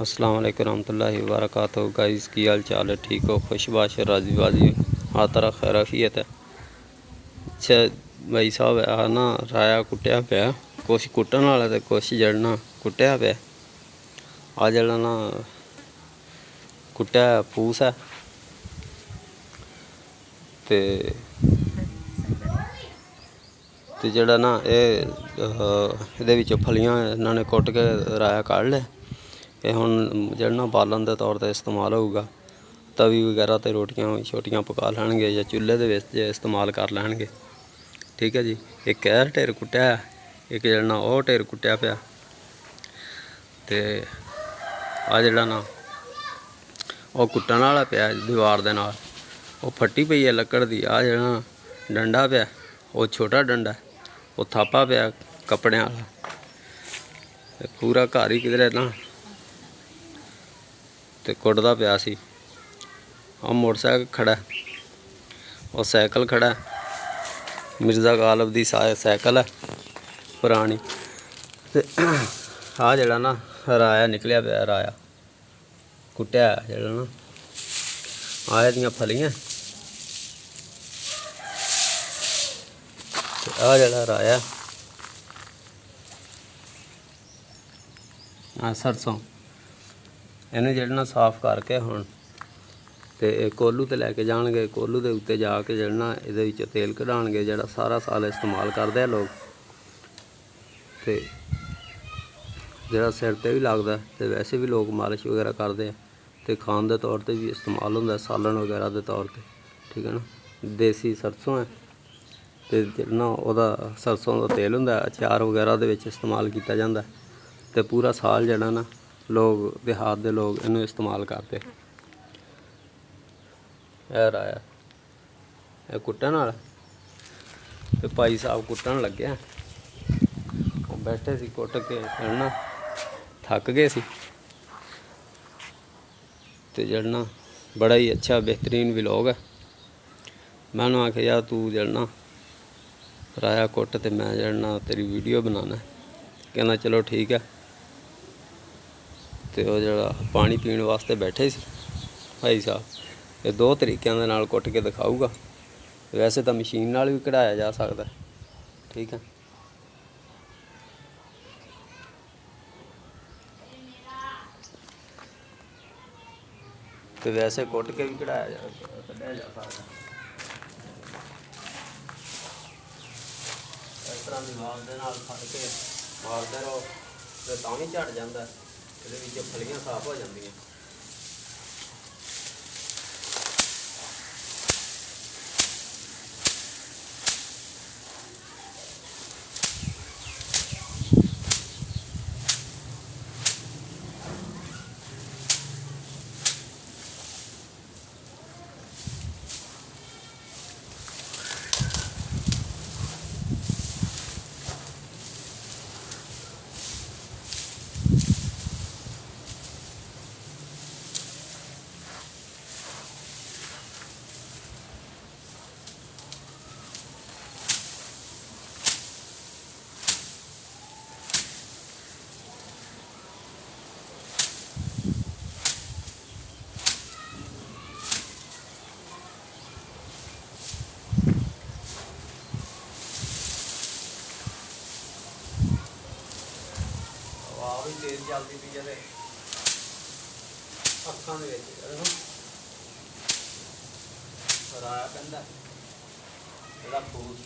अस्सलाम वालेकुम रहमतुल्लाहि व बरकातहू। गाइस की हाल चाल है? ठीक हो? खुशबाश राजी बाजी हर तरह खैराफियत है। अच्छा भाई साहब आ ना राया कुट्टिया पाया, कुछ कुट्टन वाला तो कुछ जड़ना कुट्टिया पाया। आ जड़ा ना कुट्टिया फूस है ते जड़ा ना ये फलियां इन्होंने कुट के राया कढ़ लिया। ये हुण जड़ा बालन के तौर पर इस्तेमाल होगा। तवी वगैरह तो रोटियां छोटियां पका लैणगे या चुल्हे के विच इस्तेमाल कर लैणगे। ठीक है जी। एक यह ढेर कुट्टिया है, एक जड़ा वह ढेर कुट्टिया पिया। तो आ जड़ा ना वह कुट्टण वाला पिया दीवार दे नाल, वह फट्टी पई है लकड़ की। आ जड़ा डंडा पिया वह छोटा डंडा है, वह थापा पिया कपड़े वाला। पूरा घर ही किधरे ना तो कुटदा पिया सी। और मोटरसाइकिल खड़ा है, और साइकिल खड़ा है, मिर्ज़ा गालिब की साइकिल है पुरानी। ते आ जड़ा ना राया निकलिया पिया, राया कुट्टिया जड़ा ना आ दियां फलियां। आ जड़ा राया सरसों इन्हें जड़ा ना साफ करके हुण ते कोलू ते लैके जाणगे। कोलू के उत्ते जाके जड़ा ना ये तेल कढाणगे, जड़ा सारा साल इस्तेमाल करते हैं लोग। तो जड़ा सिर ते भी लगदा ते वैसे भी लोग मालिश वगैरह करते हैं, तो खाण के तौर पर भी इस्तेमाल होंदा, सालन वगैरह के तौर पर। ठीक है ना। देसी सरसों है तो जड़ा ना वह सरसों का तेल होंदा, अचार वगैरह दे विच इस्तेमाल किया जाता है। तो पूरा साल जड़ा ना लोग देहात के लोग इनू इस्तेमाल करते। राया यह कुट्टण वाला तो भाई साहब कुट्टण लगे, बैठे सी कुट के ना थक गए सी। तो जड़ा ना बड़ा ही अच्छा बेहतरीन व्लॉग है। मैं उन्होंने आख्या यार तू जड़ा ना राया कुट ते मैं जड़ा ना तेरी वीडियो बनाना। कहना चलो ठीक है। तो वह जड़ा पानी पीने वास्ते बैठे सी भाई साहब, ये दो तरीक़ों के नाल कुट के दिखाऊगा। वैसे तो मशीन नाल भी कढ़ाया जा सकता है। ठीक है। तो वैसे कुट के भी कढ़ाया जा सकता है। इस तरह दीवार के नाल फड़ के मारते रहो तो तां भी झड़ जाता है। ये फलियां साफ हो जांदियां। हवा भी तेज चलती पई है, अखां दे विच राया पैंदा जिहड़ा फूस।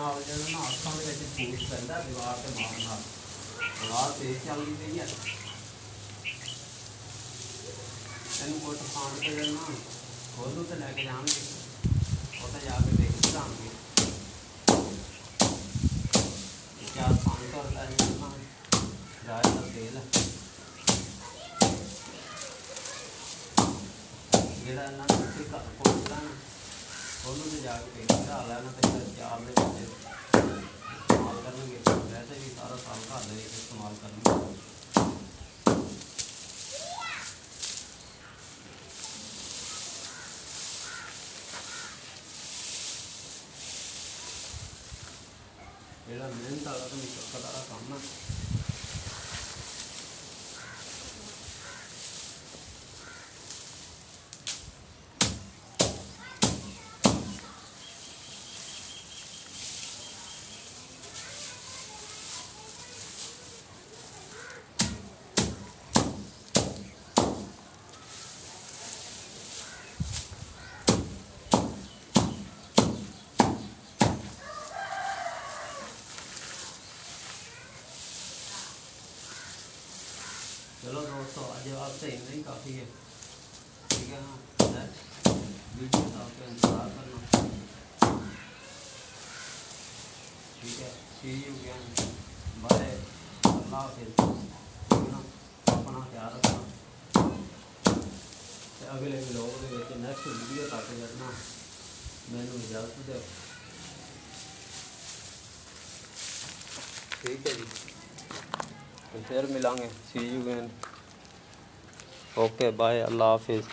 ਨਾਲ ਜਿਹੜਾ ਨਾ ਅੱਖਾਂ ਦੇ ਵਿੱਚ ਫੂਸ ਪੈਂਦਾ ਦੀਵਾਰ ਤੇ ਮਾਰਨ ਨਾਲ। ਦੀਵਾਰ ਤੇਜ਼ ਚੱਲਦੀ ਪਈ ਆ, ਇਹਨੂੰ ਕੁੱਟ ਖਾਣ ਤੇ ਜਿਹੜਾ ਨਾ ਖੋਲੂ ਤੇ ਲੈ ਕੇ ਜਾਣਗੇ, ਉੱਥੇ ਜਾ ਕੇ ਦੇਖ ਚੜਾਉਣਗੇ। 4-500 ਰੁਪਏ ਨਾ ਰਾਜ ਦਾ ਤੇਲ ਜਿਹੜਾ ਇਹਨਾਂ ਨੂੰ ਉੱਥੇ ਘਰ ਪਹੁੰਚਦਾ ਨਾ, ਉਹਨੂੰ ਤੇ ਜਾ ਕੇ ਚੜਾ ਲੈਣਾ ਤੇ ਫਿਰ 4 ਦੇ ਵਿੱਚ ਇਸਤੇਮਾਲ ਕਰਨਗੇ। ਵੈਸੇ ਵੀ ਸਾਰਾ ਸਾਲ ਘਰ ਦੇ ਵਿੱਚ ਇਸਤੇਮਾਲ ਕਰਨਗੇ। ਜਿਹੜਾ ਮਿਹਨਤ ਵਾਲਾ ਤੇ ਮੁਸ਼ੱਕਤ ਵਾਲਾ ਕੰਮ ਆ, चलो दोस्तों आज आपसे इतना ही काफ़ी है, ठीक है ना। नेक्स्ट वीडियो आपका इंतज़ार करना, ठीक है। सी यू अगेन, बाय, अल्लाह हाफिज़, ठीक है ना। अपना ख्याल रखना, अगले व्लॉग के नैक्सट वीडियो तक जड़ना मैनू इजाज़त दो, ठीक है जी। फिर मिलांगे, सी यू अगेन, ओके बाय, अल्लाह हाफिज़।